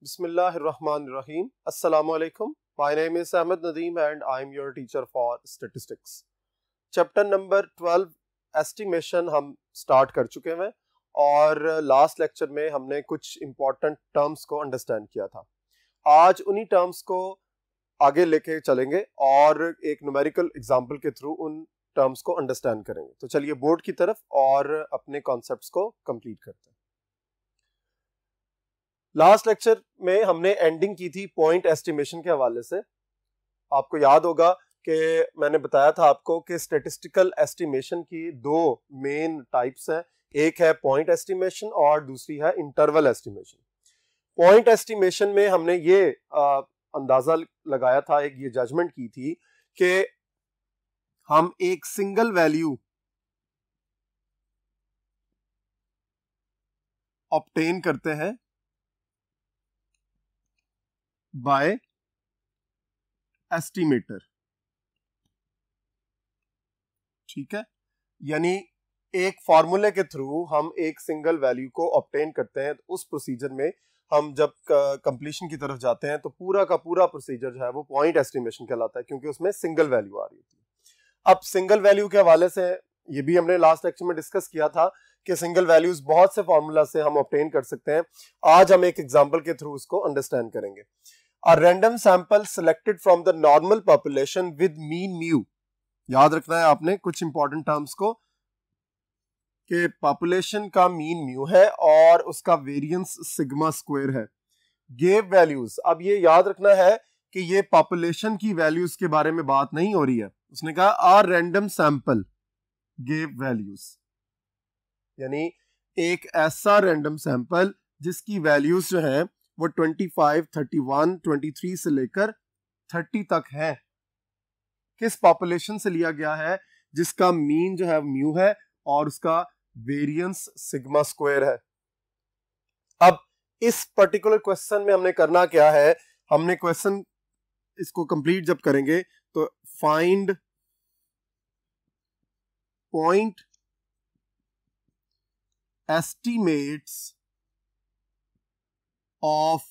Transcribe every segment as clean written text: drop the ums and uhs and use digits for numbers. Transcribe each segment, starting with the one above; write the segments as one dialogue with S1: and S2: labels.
S1: Bismillahirrahmanirrahim. Assalamu alaikum. My name is Ahmed Nadeem and I am your teacher for statistics. Chapter number 12 estimation हम start कर चुके हैं और last lecture में हमने कुछ इंपॉर्टेंट टर्म्स को अंडरस्टैंड किया था। आज उन्हीं टर्म्स को आगे लेके चलेंगे और एक न्यूमेरिकल एग्जांपल के थ्रू उन टर्म्स को अंडरस्टैंड करेंगे। तो चलिए बोर्ड की तरफ और अपने कॉन्सेप्ट्स को कंप्लीट करते हैं। लास्ट लेक्चर में हमने एंडिंग की थी पॉइंट एस्टिमेशन के हवाले से। आपको याद होगा कि मैंने बताया था आपको कि स्टैटिस्टिकल एस्टिमेशन की दो मेन टाइप्स हैं, एक है पॉइंट एस्टिमेशन और दूसरी है इंटरवल एस्टिमेशन। पॉइंट एस्टिमेशन में हमने ये अंदाजा लगाया था, एक ये जजमेंट की थी कि हम एक सिंगल वैल्यू ऑब्टेन करते हैं बाय एस्टिमेटर। ठीक है, यानी एक फॉर्मूले के थ्रू हम एक सिंगल वैल्यू को ऑब्टेन करते हैं। तो उस प्रोसीजर में हम जब कंप्लीशन की तरफ जाते हैं तो पूरा का पूरा प्रोसीजर जो है वो पॉइंट एस्टिमेशन कहलाता है, क्योंकि उसमें सिंगल वैल्यू आ रही होती है। अब सिंगल वैल्यू के हवाले से ये भी हमने लास्ट लेक्चर में डिस्कस किया था कि सिंगल वैल्यूज बहुत से फॉर्मूला से हम ऑब्टेन कर सकते हैं। आज हम एक एग्जांपल के थ्रू उसको अंडरस्टैंड करेंगे। A random sample selected from the normal population with mean mu। याद रखना है आपने कुछ इंपॉर्टेंट टर्म्स को कि पॉपुलेशन का मीन म्यू है और उसका वेरिएंस सिग्मा स्क्वायर है। गेव वैल्यूज, अब ये याद रखना है कि ये पॉपुलेशन की वैल्यूज के बारे में बात नहीं हो रही है। उसने कहा आ रैंडम सैंपल गेव वैल्यूज, यानी एक ऐसा रैंडम सैंपल जिसकी वैल्यूज जो है वो 25, 31, 23 से लेकर 30 तक है। किस पॉपुलेशन से लिया गया है? जिसका मीन जो है म्यू है और उसका वेरिएंस सिग्मा स्क्वायर है। अब इस पर्टिकुलर क्वेश्चन में हमने करना क्या है, हमने क्वेश्चन इसको कंप्लीट जब करेंगे तो find point estimates of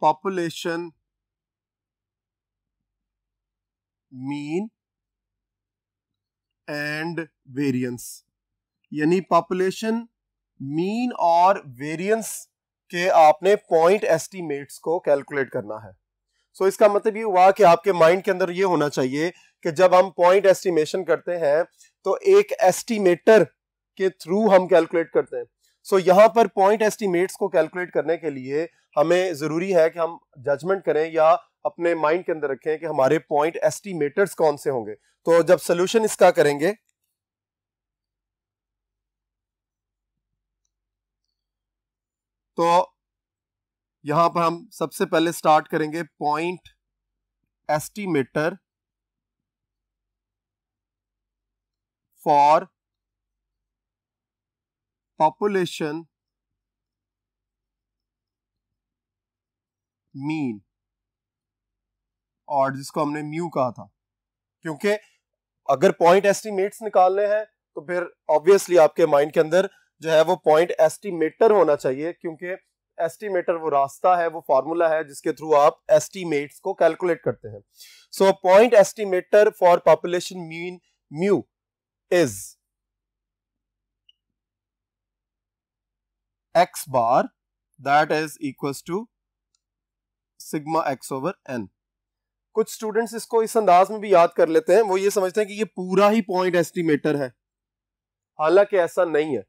S1: population mean and variance, यानी पॉपुलेशन मीन और वेरिएंस के आपने पॉइंट एस्टिमेट्स को कैलकुलेट करना है। सो इसका मतलब ये हुआ कि आपके माइंड के अंदर ये होना चाहिए कि जब हम पॉइंट एस्टिमेशन करते हैं तो एक एस्टिमेटर के थ्रू हम कैलकुलेट करते हैं। सो यहां पर पॉइंट एस्टिमेट्स को कैलकुलेट करने के लिए हमें जरूरी है कि हम जजमेंट करें या अपने माइंड के अंदर रखें कि हमारे पॉइंट एस्टिमेटर्स कौन से होंगे। तो जब सोल्यूशन इसका करेंगे तो यहां पर हम सबसे पहले स्टार्ट करेंगे point estimator for population mean, और जिसको हमने म्यू कहा था। क्योंकि अगर पॉइंट एस्टिमेट्स निकालने हैं तो फिर ऑब्वियसली आपके माइंड के अंदर जो है वो पॉइंट एस्टिमेटर होना चाहिए, क्योंकि एस्टिमेटर वो रास्ता है, वो फॉर्मूला है जिसके थ्रू आप एस्टिमेट्स को कैलकुलेट करते हैं। So point estimator for population mean mu is x bar that is equals to sigma x over n। कुछ स्टूडेंट्स इसको इस अंदाज में भी याद कर लेते हैं, वो ये समझते हैं कि ये पूरा ही पॉइंट एस्टिमेटर है, हालांकि ऐसा नहीं है।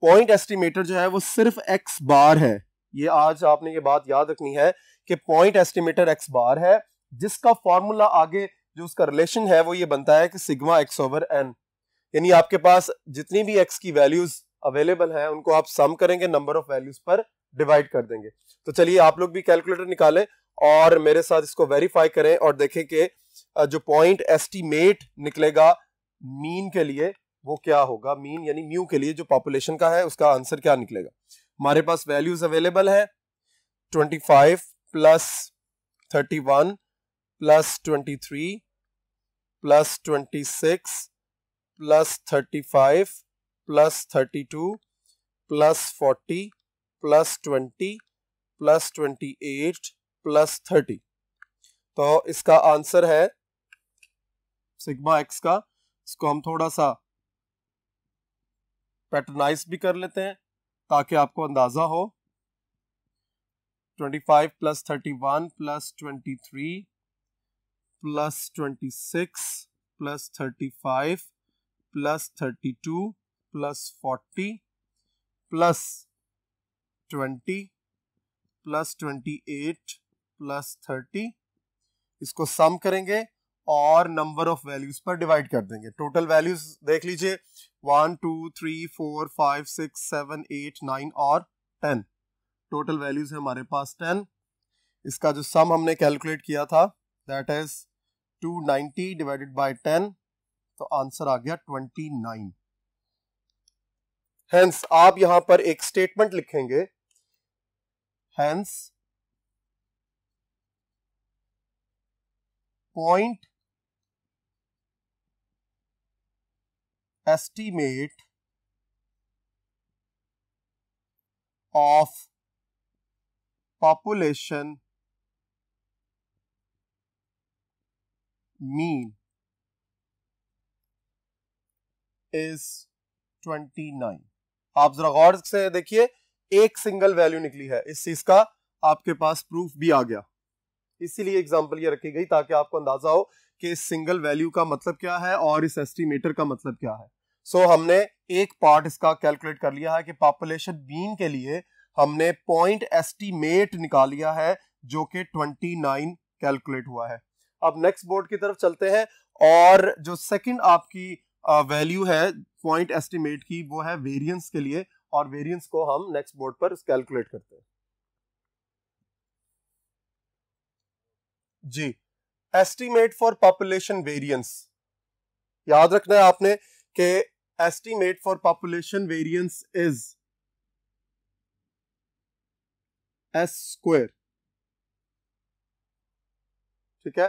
S1: पॉइंट एस्टिमेटर जो है वो सिर्फ x बार है। ये आज आपने ये बात याद रखनी है कि पॉइंट एस्टिमेटर x बार है, जिसका फॉर्मूला आगे जो उसका रिलेशन है वो ये बनता है कि सिग्मा x ओवर n, यानी आपके पास जितनी भी x की वैल्यूज अवेलेबल है उनको आप सम करेंगे, नंबर ऑफ वैल्यूज पर डिवाइड कर देंगे। तो चलिए आप लोग भी कैलकुलेटर निकालें और मेरे साथ इसको वेरीफाई करें और देखें कि जो पॉइंट एस्टिमेट निकलेगा मीन के लिए वो क्या होगा। मीन यानी म्यू के लिए जो पॉपुलेशन का है उसका आंसर क्या निकलेगा। हमारे पास वैल्यूज अवेलेबल है 25 plus 31 plus 23 plus 26 plus 35 plus 32 plus 40 plus 20 plus 28 plus 30। तो इसका आंसर है सिग्मा एक्स का। इसको हम थोड़ा सा पैटर्नाइज भी कर लेते हैं ताकि आपको अंदाजा हो। 25 plus 31 plus 23 plus 26 plus 35 plus 32 plus 40 plus 20 plus 28 plus 30। इसको सम करेंगे और नंबर ऑफ वैल्यूज पर डिवाइड कर देंगे। टोटल वैल्यूज देख लीजिए 1 2 3 4 5 6 7 8 9 और 10। टोटल वैल्यूज है हमारे पास 10। इसका जो सम हमने कैलकुलेट किया था दैट इज 290 डिवाइडेड बाय 10, तो आंसर आ गया 29। हेंस आप यहां पर एक स्टेटमेंट लिखेंगे, hence point estimate of population mean is 29। आप जरा गौर से देखिए, एक सिंगल वैल्यू निकली है, इस चीज का आपके पास प्रूफ भी आ गया। इसीलिए एग्जांपल ये रखी गई ताकि आपको अंदाजा हो कि इस सिंगल वैल्यू का मतलब क्या है और इस एस्टिमेटर का मतलब क्या है। सो हमने एक पार्ट इसका कैलकुलेट कर लिया है कि पॉपुलेशन मीन के लिए हमने पॉइंट एस्टिमेट निकाल लिया है जो कि 29 कैलकुलेट हुआ है। अब नेक्स्ट बोर्ड की तरफ चलते हैं और जो सेकंड आपकी वैल्यू है पॉइंट एस्टिमेट की वो है वेरिएंस के लिए, और वेरिएंस को हम नेक्स्ट बोर्ड पर कैलकुलेट करते हैं। जी, एस्टिमेट फॉर पॉपुलेशन वेरिएंस याद रखना है आपने कि estimate for population variance is S square. ठीक है,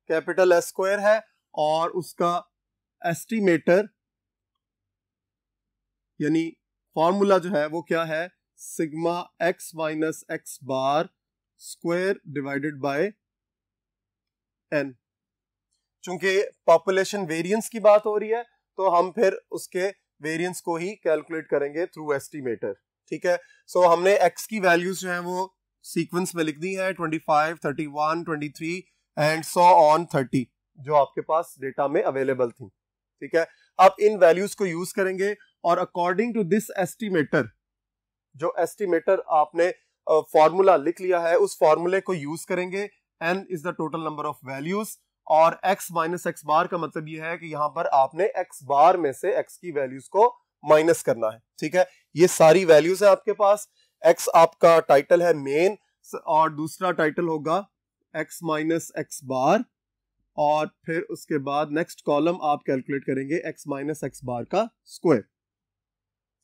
S1: कैपिटल एस स्क्वायर है और उसका एस्टिमेटर यानी फॉर्मूला जो है वो क्या है, sigma x minus x bar square divided by n. चूंकि पॉपुलेशन वेरिएंस की बात हो रही है तो हम फिर उसके वेरिएंस को ही कैलकुलेट करेंगे थ्रू एस्टिमेटर। ठीक है, सो हमने x की वैल्यूज जो है वो सीक्वेंस में लिख दी है 25, 31, 23 एंड सो ऑन 30 जो आपके पास डेटा में अवेलेबल थी। ठीक है, अब इन वैल्यूज को यूज करेंगे और अकॉर्डिंग टू दिस एस्टिमेटर, जो एस्टिमेटर आपने फॉर्मूला लिख लिया है उस फॉर्मूले को यूज करेंगे। n is the total number of values और x माइनस एक्स बार का मतलब यह है कि यहां पर आपने x बार में से x की वैल्यूज को माइनस करना है। ठीक है, ये सारी वैल्यूज है आपके पास। x आपका टाइटल है मेन और दूसरा टाइटल होगा x माइनस एक्स बार, और फिर उसके बाद नेक्स्ट कॉलम आप कैलकुलेट करेंगे x माइनस एक्स बार का स्क्वायर।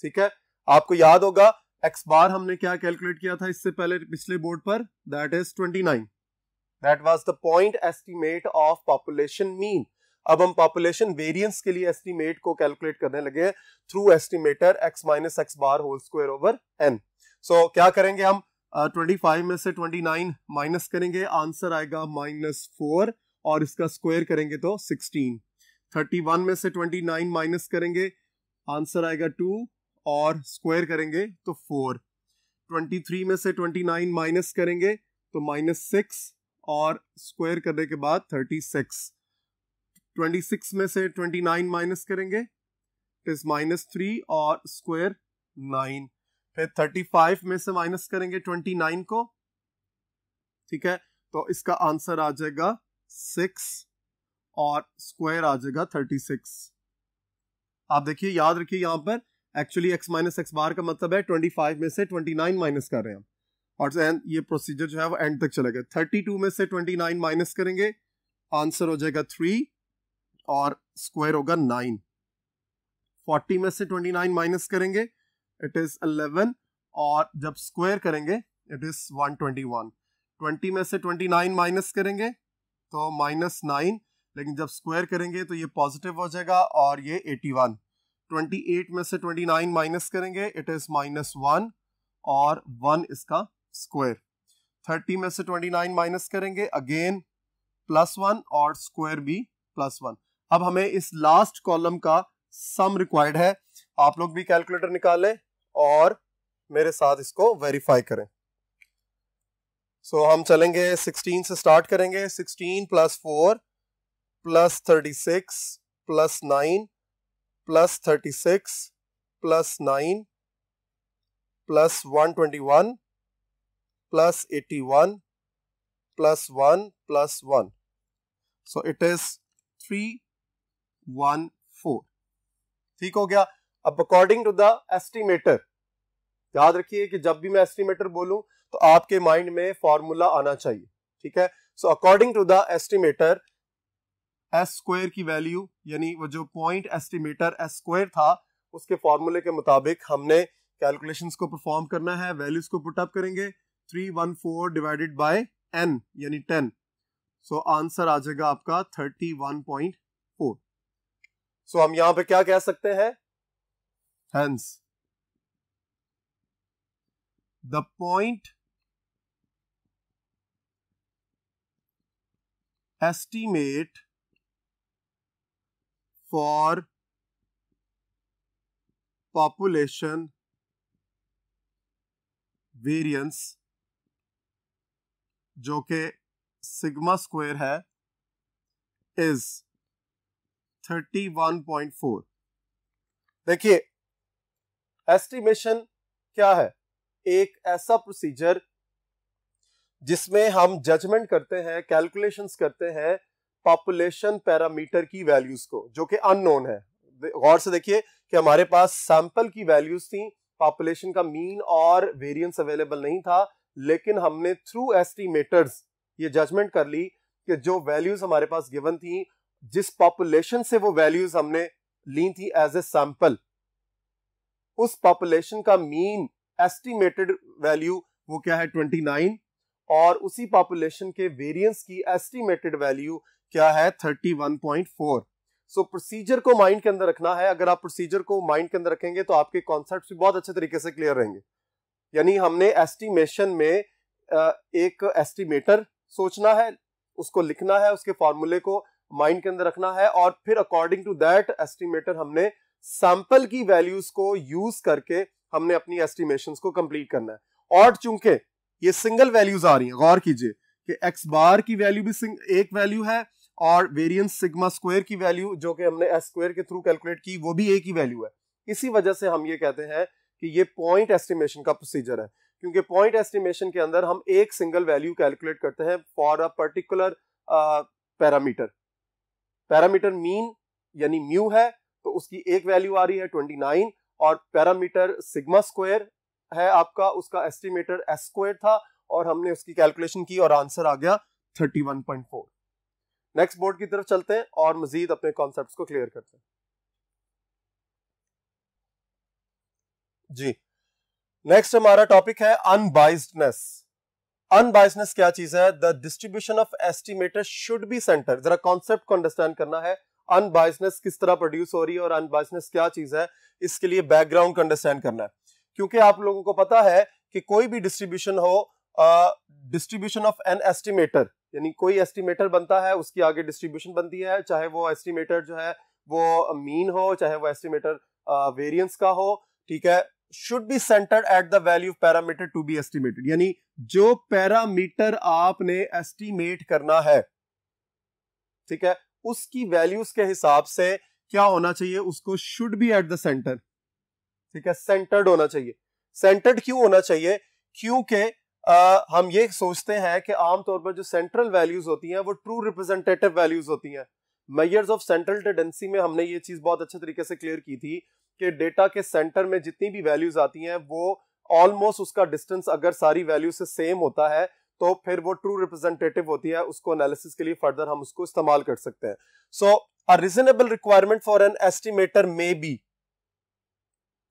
S1: ठीक है, आपको याद होगा x बार हमने क्या कैलकुलेट किया था इससे पहले पिछले बोर्ड पर, that is 29। That was the point estimate of population mean। अब हम population variance के लिए estimate को calculate करने लगे हैं through estimator x minus x bar whole square over n। So क्या करेंगे हम 25 में से 29 माइनस करेंगे, आंसर आएगा -4 और इसका स्क्वायर करेंगे तो 16। 31 में से 29 माइनस करेंगे, आंसर आएगा 2 और स्क्वायर करेंगे तो 4। 23 में से 29 माइनस करेंगे तो -6 और स्क्वायर करने के बाद 36। 26 में से 29 माइनस करेंगे इट इज -3 और स्क्वायर 9। फिर 35 में से माइनस करेंगे 29 को। ठीक है, तो इसका आंसर आ जाएगा 6 और स्क्वायर आ जाएगा 36। आप देखिए, याद रखिए यहां पर एक्चुअली x माइनस एक्स बार का मतलब है 25 में से 29 माइनस कर रहे हैं हम, और ये प्रोसीजर जो है वो एंड तक चलेगा। 32 में से 29 माइनस करेंगे, आंसर हो जाएगा 3 और स्क्वायर होगा 9। 40 में से 29 माइनस करेंगे इट इज 11 और जब स्क्वायर करेंगे इट इज 121। 20 में से 29 माइनस करेंगे तो -9, लेकिन जब स्क्वायर करेंगे तो ये पॉजिटिव हो जाएगा और ये 81। 28 में से 29 माइनस करेंगे इट इज -1 और 1 इसका स्क्वायर। 30 में से 29 माइनस करेंगे, अगेन +1 और स्क्वायर भी +1। अब हमें इस लास्ट कॉलम का सम रिक्वायर्ड है। आप लोग भी कैलकुलेटर निकालें और मेरे साथ इसको वेरीफाई करें। हम चलेंगे 16 से स्टार्ट करेंगे। 16 + 4 + 36 + 9 + 36 + 9 + 121 + 81 + 1 + 1. So it is 314. ठीक हो गया। अब अकॉर्डिंग टू द एस्टिमेटर, याद रखिए कि जब भी मैं एस्टिमेटर बोलूं तो आपके माइंड में फॉर्मूला आना चाहिए। ठीक है। According to the estimator, s square की वैल्यू यानी वो जो पॉइंट एस्टिमेटर एस स्क्वायर था उसके फॉर्मूले के मुताबिक हमने कैलकुलेशंस को परफॉर्म करना है। वैल्यूज को पुट अप करेंगे, 314 डिवाइडेड बाय n यानी 10। आंसर आ जाएगा आपका 31.4। हम यहां पे क्या कह सकते हैं? Hence the point estimate for population variance जो कि सिग्मा स्क्वायर है इज 31.4। देखिए, एस्टिमेशन क्या है? एक ऐसा प्रोसीजर जिसमें हम जजमेंट करते हैं, कैलकुलेशंस करते हैं पॉपुलेशन पैरामीटर की वैल्यूज को जो कि अननोन है। गौर से देखिए कि हमारे पास सैंपल की वैल्यूज थी, पॉपुलेशन का मीन और वेरिएंस अवेलेबल नहीं था, लेकिन हमने थ्रू एस्टिमेटर्स ये जजमेंट कर ली कि जो वैल्यूज हमारे पास गिवन थी, जिस पॉपुलेशन से वो वैल्यूज हमने ली थी एज ए सैंपल, उस पॉपुलेशन का मीन एस्टिमेटेड वैल्यू वो क्या है 29, और उसी पॉपुलेशन के वेरिएंस की एस्टिमेटेड वैल्यू क्या है 31.4। प्रोसीजर को माइंड के अंदर रखना है। अगर आप प्रोसीजर को माइंड के अंदर रखेंगे तो आपके कॉन्सेप्ट्स भी बहुत अच्छे तरीके से क्लियर रहेंगे। यानी हमने एस्टिमेशन में एक एस्टिमेटर सोचना है, उसको लिखना है, उसके फॉर्मूले को माइंड के अंदर रखना है, और फिर अकॉर्डिंग टू दैट एस्टिमेटर हमने सैंपल की वैल्यूज को यूज करके हमने अपनी एस्टिमेशंस को कंप्लीट करना है। और चूंकि ये सिंगल वैल्यूज आ रही हैं, गौर कीजिए कि एक्स बार की वैल्यू भी एक वैल्यू है और वेरिएंस सिग्मा स्क्वायर की वैल्यू जो कि हमने एस स्क्वायर के थ्रू कैलकुलेट की वो भी एक ही वैल्यू है। इसी वजह से हम ये कहते हैं कि ये पॉइंट एस्टिमेशन का प्रोसीजर है, क्योंकि पॉइंट एस्टिमेशन के अंदर हम एक सिंगल वैल्यू कैलकुलेट करते हैं for a particular parameter. Parameter mean यानी म्यू है तो उसकी एक वैल्यू आ रही है 29, और पैरामीटर सिग्मा स्क्वायर है आपका, उसका एस्टिमेटर एस स्क्वायर था और हमने उसकी कैलकुलेशन की और आंसर आ गया 31.4। नेक्स्ट बोर्ड की तरफ चलते हैं और मजीद अपने कॉन्सेप्ट्स को क्लियर करते हैं। जी, नेक्स्ट हमारा टॉपिक है अनबाइस्डनेस। अनबाइस्डनेस क्या चीज है? The distribution of estimator should be centre. जरा कॉन्सेप्ट को अंडरस्टैंड करना है, अनबाइस्डनेस किस तरह प्रोड्यूस हो रही है और अनबाइस्डनेस क्या चीज है, इसके लिए बैकग्राउंड को अंडरस्टैंड करना है। क्योंकि आप लोगों को पता है कि कोई भी डिस्ट्रीब्यूशन हो, डिस्ट्रीब्यूशन ऑफ एन एस्टिमेटर यानी कोई एस्टिमेटर बनता है, उसकी आगे डिस्ट्रीब्यूशन बनती है, चाहे वो एस्टिमेटर जो है वो मीन हो, चाहे वो एस्टिमेटर वेरिएंस का हो, ठीक है, should be centered at the value of parameter to be estimated. यानी जो पैरामीटर आपने एस्टिमेट करना है, ठीक है, उसकी वैल्यूज के हिसाब से क्या होना चाहिए, उसको should be at the centre. ठीक है, सेंटर्ड होना चाहिए। सेंटर्ड क्यों होना चाहिए? क्योंकि हम ये सोचते हैं कि आमतौर पर जो सेंट्रल वैल्यूज होती हैं वो ट्रू रिप्रेजेंटेटिव वैल्यूज होती हैं। मेजर्स ऑफ सेंट्रल टेंडेंसी में हमने ये चीज बहुत अच्छे तरीके से क्लियर की थी कि डेटा के सेंटर में जितनी भी वैल्यूज आती हैं वो ऑलमोस्ट उसका डिस्टेंस अगर सारी वैल्यू से सेम होता है तो फिर वो ट्रू रिप्रेजेंटेटिव होती है। उसको एनालिसिस के लिए फर्दर हम उसको इस्तेमाल कर सकते हैं। So a reasonable requirement for an estimator may be,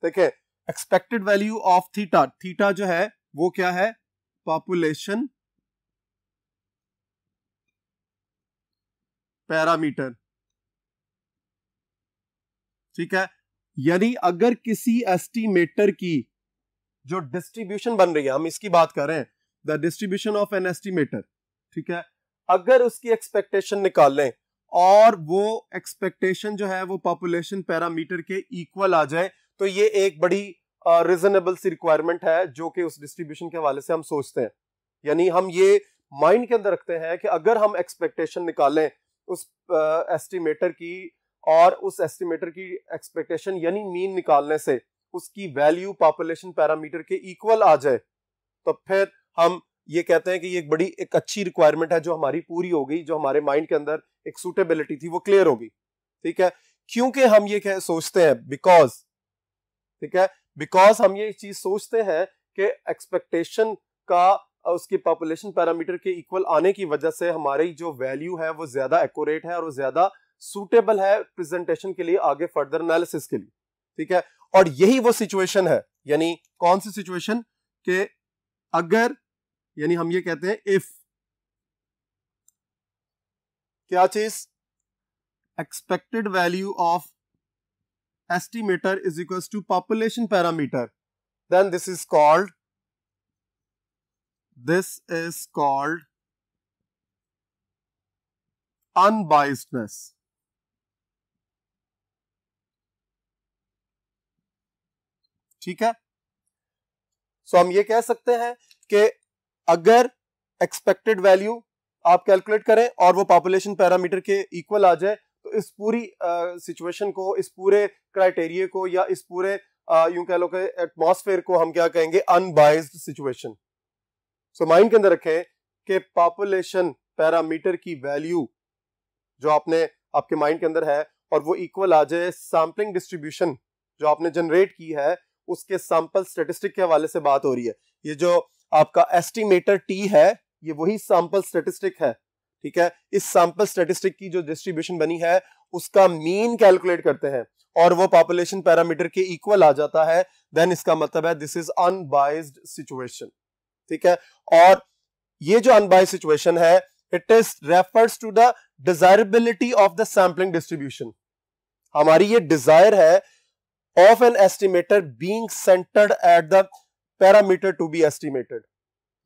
S1: देखिए, expected value of theta, theta जो है वो क्या है, पॉपुलेशन पैरामीटर। ठीक है, यानी अगर किसी एस्टिमेटर की जो डिस्ट्रीब्यूशन बन रही है, हम इसकी बात कर रहे हैं the distribution of an estimator, ठीक है, अगर उसकी एक्सपेक्टेशन निकाल लें और वो एक्सपेक्टेशन जो है वो पॉपुलेशन पैरामीटर के इक्वल आ जाए, तो ये एक बड़ी रीजनेबल सी रिक्वायरमेंट है जो कि उस डिस्ट्रीब्यूशन के हवाले से हम सोचते हैं। यानी हम ये माइंड के अंदर रखते हैं कि अगर हम एक्सपेक्टेशन निकालें उस एस्टिमेटर की और उस एस्टिमेटर की एक्सपेक्टेशन यानी मीन निकालने से उसकी वैल्यू पॉपुलेशन पैरामीटर के इक्वल आ जाए, तो फिर हम ये कहते हैं कि ये एक अच्छी रिक्वायरमेंट है जो हमारी पूरी हो गई, जो हमारे माइंड के अंदर एक सूटेबिलिटी थी वो क्लियर होगी। ठीक है, क्योंकि हम ये सोचते हैं बिकॉज, ठीक है, बिकॉज हम ये चीज सोचते हैं कि एक्सपेक्टेशन का उसकी पॉपुलेशन पैरामीटर के इक्वल आने की वजह से हमारी जो वैल्यू है वो ज्यादा एक्यूरेट है और वो ज्यादा सूटेबल है प्रेजेंटेशन के लिए, आगे फर्दर एनालिसिस के लिए। ठीक है, और यही वो सिचुएशन है, यानी कौन सी सिचुएशन के अगर, यानी हम ये कहते हैं इफ, क्या चीज, expected value of estimator is equals to population parameter, then this is called unbiasedness. ठीक है, सो हम ये कह सकते हैं कि अगर एक्सपेक्टेड वैल्यू आप कैलकुलेट करें और वो पॉपुलेशन पैरामीटर के इक्वल आ जाए, तो इस पूरी सिचुएशन को, इस पूरे क्राइटेरिया को या इस पूरे यूं कह लो कि एटमॉस्फेयर को हम क्या कहेंगे, अनबाइस्ड सिचुएशन। सो माइंड के अंदर रखें कि पॉपुलेशन पैरामीटर की वैल्यू जो आपके माइंड के अंदर है और वो इक्वल आ जाए सैम्पलिंग डिस्ट्रीब्यूशन जो आपने जनरेट की है उसके सैंपल स्टैटिस्टिक के हवाले से बात हो रही है। ये जो आपका एस्टिमेटर टी है ये वही सैंपल स्टैटिस्टिक है। ठीक है, इस सैंपल स्टैटिस्टिक की जो डिस्ट्रीब्यूशन बनी है उसका मीन कैलकुलेट करते हैं और वो पॉपुलेशन पैरामीटर के इक्वल आ जाता है, देन इसका मतलब है दिस इज अनबाइस्ड सिचुएशन। ठीक है, और ये जो अनबाइस्ड सिचुएशन है it is refers to the desirability of the sampling distribution. हमारी ये डिजायर है of an estimator being centered at the parameter to be estimated,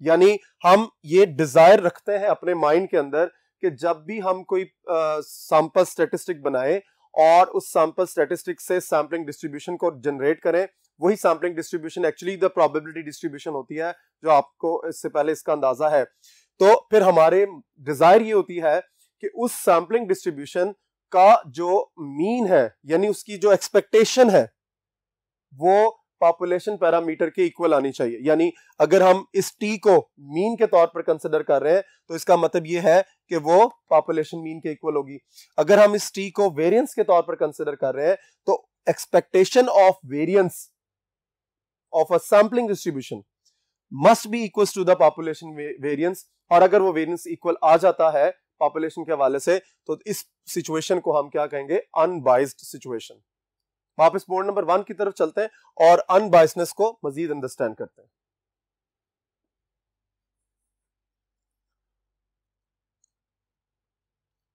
S1: यानी हम ये डिजायर रखते हैं अपने माइंड के अंदर कि जब भी हम कोई सैंपल स्टैटिस्टिक बनाएं और उस सैंपल स्टैटिस्टिक से सैम्पलिंग डिस्ट्रीब्यूशन को जनरेट करें, वही sampling distribution actually the probability distribution होती है जो आपको इससे पहले इसका अंदाजा है। तो फिर हमारे डिजायर ये होती है कि उस सैम्पलिंग डिस्ट्रीब्यूशन का जो मीन है यानी उसकी जो एक्सपेक्टेशन है वो पॉपुलेशन पैरामीटर के इक्वल आनी चाहिए। यानी अगर हम इस टी को मीन के तौर पर कंसिडर कर रहे हैं तो इसका मतलब ये है कि वो पॉपुलेशन मीन के इक्वल होगी। अगर हम इस टी को वेरिएंस के तौर पर कंसिडर कर रहे हैं तो expectation of variance of a sampling distribution must be equal to the population variance, और अगर वो वेरिएंस इक्वल आ जाता है पॉपुलेशन के हवाले से तो इस सिचुएशन को हम क्या कहेंगे, अनबाइस्ड सिचुएशन। वापस पॉइंट नंबर 1 की तरफ चलते हैं और अनबाइस्डनेस को मजीद अंडरस्टैंड करते हैं।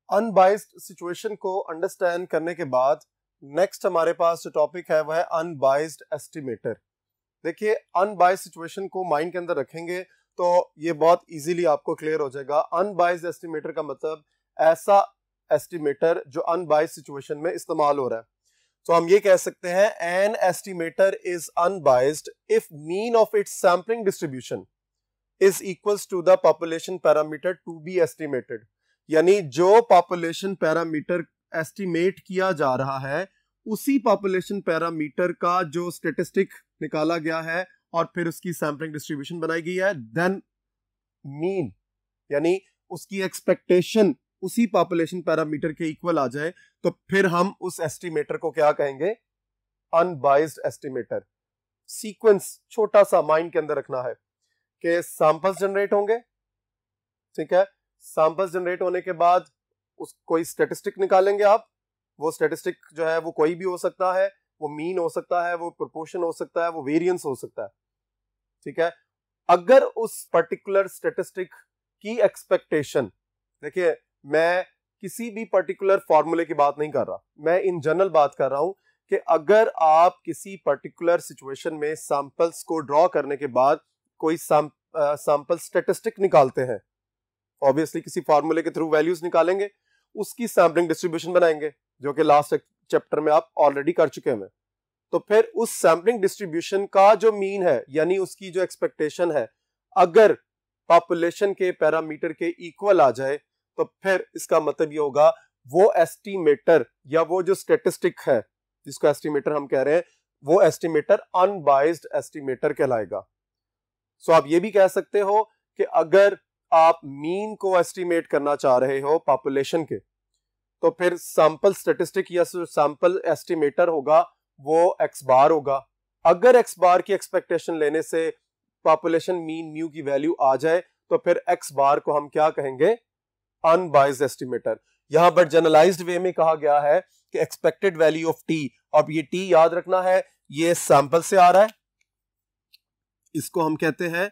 S1: अनबाइस्ड सिचुएशन को अंडरस्टैंड करने के बाद नेक्स्ट हमारे पास जो टॉपिक है वह है अनबाइस्ड एस्टिमेटर। देखिए, अनबाइस्ड सिचुएशन को माइंड के अंदर रखेंगे तो ये बहुत इजीली आपको क्लियर हो जाएगा। अनबाइस्ड एस्टिमेटर का मतलब ऐसा एस्टिमेटर जो अनबाइस्ड सिचुएशन में इस्तेमाल हो रहा है। तो हम ये कह सकते हैं an estimator is unbiased if mean of its sampling distribution is equals to the population parameter to be estimated. यानी जो पॉपुलेशन पैरामीटर एस्टिमेट किया जा रहा है उसी पॉपुलेशन पैरामीटर का जो स्टैटिस्टिक निकाला गया है और फिर उसकी सैम्पलिंग डिस्ट्रीब्यूशन बनाई गई है, देन मीन यानी उसकी एक्सपेक्टेशन उसी पॉपुलेशन पैरामीटर के इक्वल आ जाए तो फिर हम उस एस्टिमेटर को क्या कहेंगे, अनबाइस्ड एस्टिमेटर। सीक्वेंस छोटा सा माइंड के अंदर रखना है कि सैंपल्स जनरेट होंगे। ठीक है, सैंपल्स जनरेट होने के बाद कोई स्टैटिस्टिक निकालेंगे आप। वो स्टैटिस्टिक जो है वो कोई भी हो सकता है, वो मीन हो सकता है, वो प्रोपोर्शन हो सकता है, वो वेरिएंस हो सकता है। ठीक है, अगर उस पर्टिकुलर स्टैटिस्टिक की एक्सपेक्टेशन, देखिए मैं किसी भी पर्टिकुलर फॉर्मूले की बात नहीं कर रहा, मैं इन जनरल बात कर रहा हूं कि अगर आप किसी पर्टिकुलर सिचुएशन में सैंपल्स को ड्रॉ करने के बाद कोई सैंपल स्टैटिस्टिक निकालते हैं, ऑब्वियसली किसी फॉर्मूले के थ्रू वैल्यूज निकालेंगे, उसकी सैम्पलिंग डिस्ट्रीब्यूशन बनाएंगे, जो कि लास्ट चैप्टर में आप ऑलरेडी कर चुके हैं। तो फिर उस सैम्पलिंग डिस्ट्रीब्यूशन का जो मीन है, यानी उसकी जो एक्सपेक्टेशन है, अगर पॉपुलेशन के पैरामीटर के इक्वल आ जाए, तो फिर इसका मतलब ये होगा वो एस्टिमेटर या वो जो स्टैटिस्टिक है जिसको एस्टिमेटर हम कह रहे हैं, वो एस्टिमेटर अनबाइज्ड एस्टिमेटर कहलाएगा। सो आप ये भी कह सकते हो कि अगर आप मीन को एस्टिमेट करना चाह रहे हो पॉपुलेशन के, तो फिर सैंपल स्टैटिस्टिक या सैंपल एस्टिमेटर होगा वो एक्स बार होगा। अगर एक्स बार की एक्सपेक्टेशन लेने से पॉपुलेशन मीन म्यू की वैल्यू आ जाए, तो फिर एक्स बार को हम क्या कहेंगे, अनबाइज्ड एस्टिमेटर। यहां पर जनरलाइज्ड वे में कहा गया है कि एक्सपेक्टेड वैल्यू ऑफ टी, अब ये टी याद रखना है, ये सैंपल से आ रहा है, इसको हम कहते हैं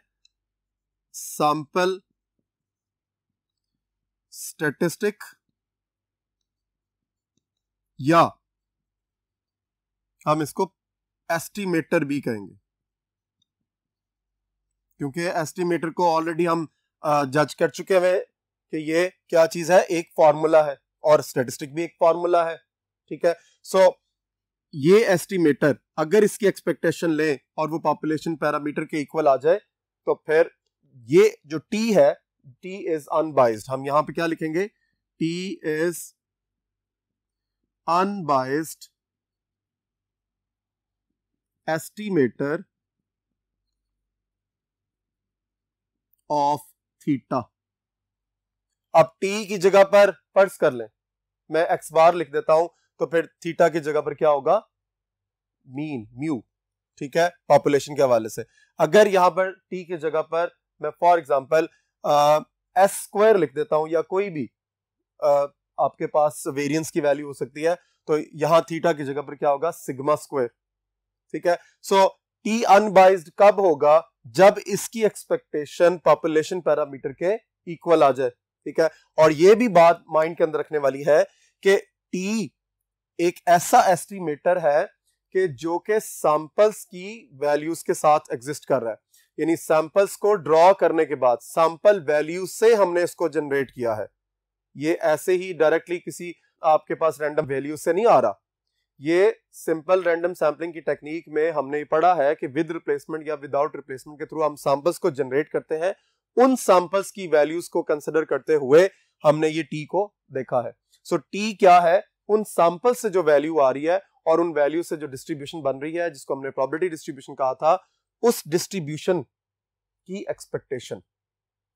S1: सैंपल स्टैटिस्टिक, या हम इसको एस्टिमेटर भी कहेंगे, क्योंकि एस्टिमेटर को ऑलरेडी हम जज कर चुके हैं कि ये क्या चीज है, एक फॉर्मूला है, और स्टैटिस्टिक भी एक फॉर्मूला है। ठीक है, सो ये एस्टिमेटर अगर इसकी एक्सपेक्टेशन ले और वो पॉपुलेशन पैरामीटर के इक्वल आ जाए, तो फिर ये जो टी है, टी इज अनबाइज्ड। हम यहां पे क्या लिखेंगे, T is unbiased estimator of theta. अब टी की जगह पर फर्ज कर लें मैं एक्स बार लिख देता हूं, तो फिर थीटा की जगह पर क्या होगा, मीन म्यू। ठीक है, पॉपुलेशन के हवाले से अगर यहां पर टी की जगह पर मैं फॉर एग्जांपल एस स्क्वायर लिख देता हूं, या कोई भी आपके पास वेरिएंस की वैल्यू हो सकती है, तो यहां थीटा की जगह पर क्या होगा, सिग्मा स्क्वायर। ठीक है, सो टी अनबाइज्ड कब होगा, जब इसकी एक्सपेक्टेशन पॉपुलेशन पैरामीटर के इक्वल आ जाए। ठीक है, और ये भी बात माइंड के अंदर रखने वाली है कि टी एक ऐसा एस्टिमेटर है कि जो कि सैंपल्स की वैल्यूज के साथ एग्जिस्ट कर रहा है, यानी सैंपल्स को ड्रॉ करने के बाद सैंपल वैल्यू से हमने इसको जनरेट किया है। ये ऐसे ही डायरेक्टली किसी आपके पास रैंडम वैल्यू से नहीं आ रहा। ये सिंपल रैंडम सैम्पलिंग की टेक्निक में हमने पढ़ा है कि विद रिप्लेसमेंट या विदाउट रिप्लेसमेंट के थ्रू हम सैंपल्स को जनरेट करते हैं, उन सैंपल्स की वैल्यूज को कंसिडर करते हुए हमने ये टी को देखा है। सो टी क्या है, उन सैंपल से जो वैल्यू आ रही है और उन वैल्यू से जो डिस्ट्रीब्यूशन बन रही है, जिसको हमने प्रोबेबिलिटी डिस्ट्रीब्यूशन कहा था, उस डिस्ट्रीब्यूशन की एक्सपेक्टेशन।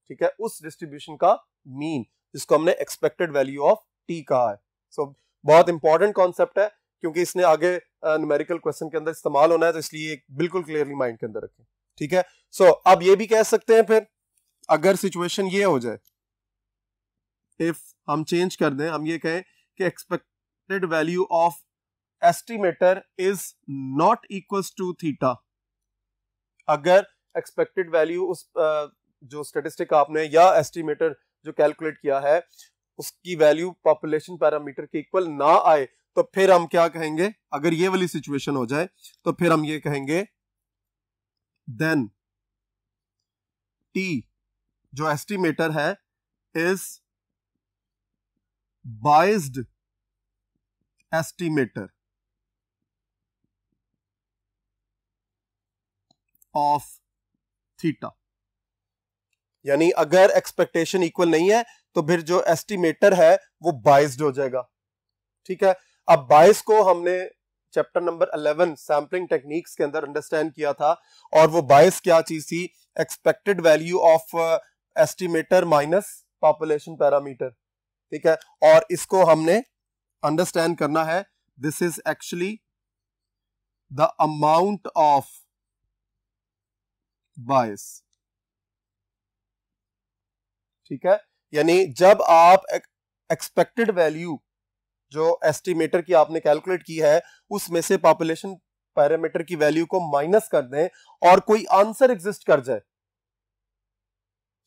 S1: ठीक है, उस डिस्ट्रीब्यूशन का मीन, जिसको हमने एक्सपेक्टेड वैल्यू ऑफ टी कहा है। सो बहुत इंपॉर्टेंट कॉन्सेप्ट है, क्योंकि इसने आगे न्यूमेरिकल क्वेश्चन के अंदर इस्तेमाल होना है, तो इसलिए बिल्कुल क्लियरली माइंड के अंदर रखें। ठीक है, सो अब ये भी कह सकते हैं फिर, अगर सिचुएशन ये हो जाए, इफ हम चेंज कर दें, हम ये कहें कि expected value of estimator is not equals to theta. अगर एक्सपेक्टेड वैल्यू उस जो स्टैटिस्टिक आपने या एस्टिमेटर जो कैलकुलेट किया है, उसकी वैल्यू पॉपुलेशन पैरामीटर के इक्वल ना आए, तो फिर हम क्या कहेंगे, अगर ये वाली सिचुएशन हो जाए, तो फिर हम ये कहेंगे देन टी जो एस्टिमेटर है is biased estimator of theta. यानी अगर एक्सपेक्टेशन इक्वल नहीं है, तो फिर जो एस्टिमेटर है वो बाइज्ड हो जाएगा। ठीक है, अब बाइस को हमने चैप्टर नंबर 11 सैम्पलिंग टेक्निक्स के अंदर अंडरस्टैंड किया था, और वो बाइस क्या चीज थी, expected value of estimator minus population parameter. ठीक है, और इसको हमने अंडरस्टैंड करना है, this is actually the amount of बाइस। ठीक है, यानी जब आप एक्सपेक्टेड वैल्यू जो एस्टिमेटर की आपने कैलकुलेट की है, उसमें से पॉपुलेशन पैरामीटर की वैल्यू को माइनस कर दें और कोई आंसर एग्जिस्ट कर जाए।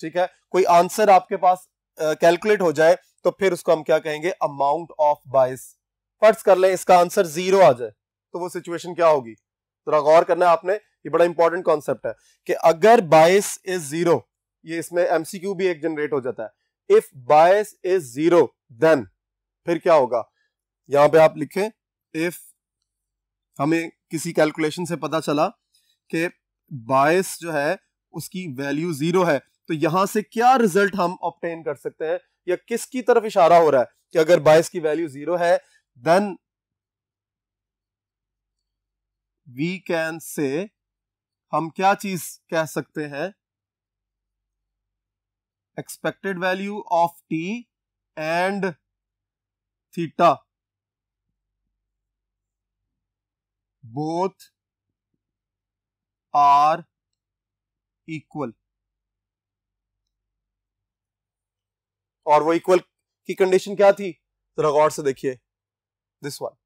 S1: ठीक है, कोई आंसर आपके पास कैलकुलेट हो जाए, तो फिर उसको हम क्या कहेंगे, अमाउंट ऑफ बाइस। फर्ज कर लें इसका आंसर 0 आ जाए, तो वो सिचुएशन क्या होगी, थोड़ा गौर करना है आपने ये बड़ा इंपॉर्टेंट कॉन्सेप्ट है कि अगर बायस इज जीरो, ये इसमें एमसीक्यू भी एक जनरेट हो जाता है, if bias is zero then फिर क्या होगा, यहां पे आप लिखें इफ हमें किसी कैलकुलेशन से पता चला कि बायस जो है उसकी वैल्यू जीरो है, तो यहां से क्या रिजल्ट हम ऑब्टेन कर सकते हैं, या किसकी तरफ इशारा हो रहा है कि अगर बायस की वैल्यू जीरो है देन वी कैन से, हम क्या चीज कह सकते हैं, expected value of t and theta both are equal. और वो इक्वल की कंडीशन क्या थी, जरा गौर से देखिए दिस वन,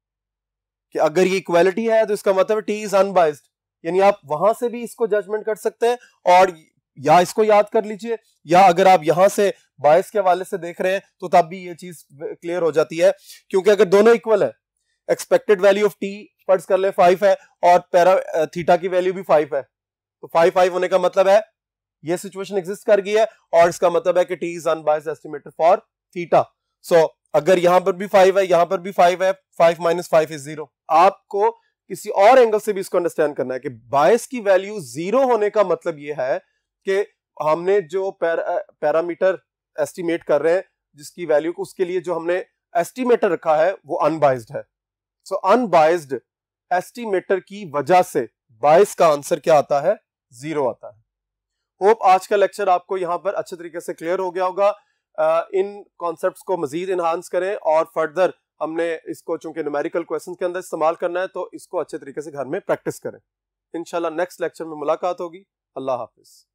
S1: कि अगर ये इक्वालिटी है तो इसका मतलब टी इज अनबाइज्ड, यानी आप वहां से भी इसको जजमेंट कर सकते हैं, और या इसको याद कर लीजिए, या अगर आप यहां से बायस के हवाले से देख रहे हैं तो तब भी ये चीज क्लियर हो जाती है, क्योंकि अगर दोनों इक्वल है, एक्सपेक्टेड वैल्यू ऑफ टी फर्ज कर ले 5 है और पैरा थीटा की वैल्यू भी 5 है, तो 5 होने का मतलब है ये सिचुएशन एग्जिस्ट कर गई है, और इसका मतलब है कि T is unbiased estimator for theta. So अगर यहां पर भी 5 है, यहां पर भी 5 है, 5 - 5 इज 0। आपको किसी और एंगल से भी इसको अंडरस्टैंड करना है कि बायस की वैल्यू 0 होने का मतलब ये है कि हमने जो पैरामीटर एस्टिमेट कर रहे हैं जिसकी वैल्यू को, उसके लिए जो हमने एस्टिमेटर रखा है वो अनबाइज्ड है। सो अनबाइज्ड एस्टिमेटर की वजह से बायस का आंसर क्या आता है, 0 आता है। होप आज का लेक्चर आपको यहां पर अच्छे तरीके से क्लियर हो गया होगा। इन कॉन्सेप्ट्स को मजीद इन्हांस करें, और फर्दर हमने इसको चूंकि न्यूमेरिकल क्वेश्चन के अंदर इस्तेमाल करना है तो इसको अच्छे तरीके से घर में प्रैक्टिस करें। इंशाल्लाह नेक्स्ट लेक्चर में मुलाकात होगी। अल्लाह हाफिज।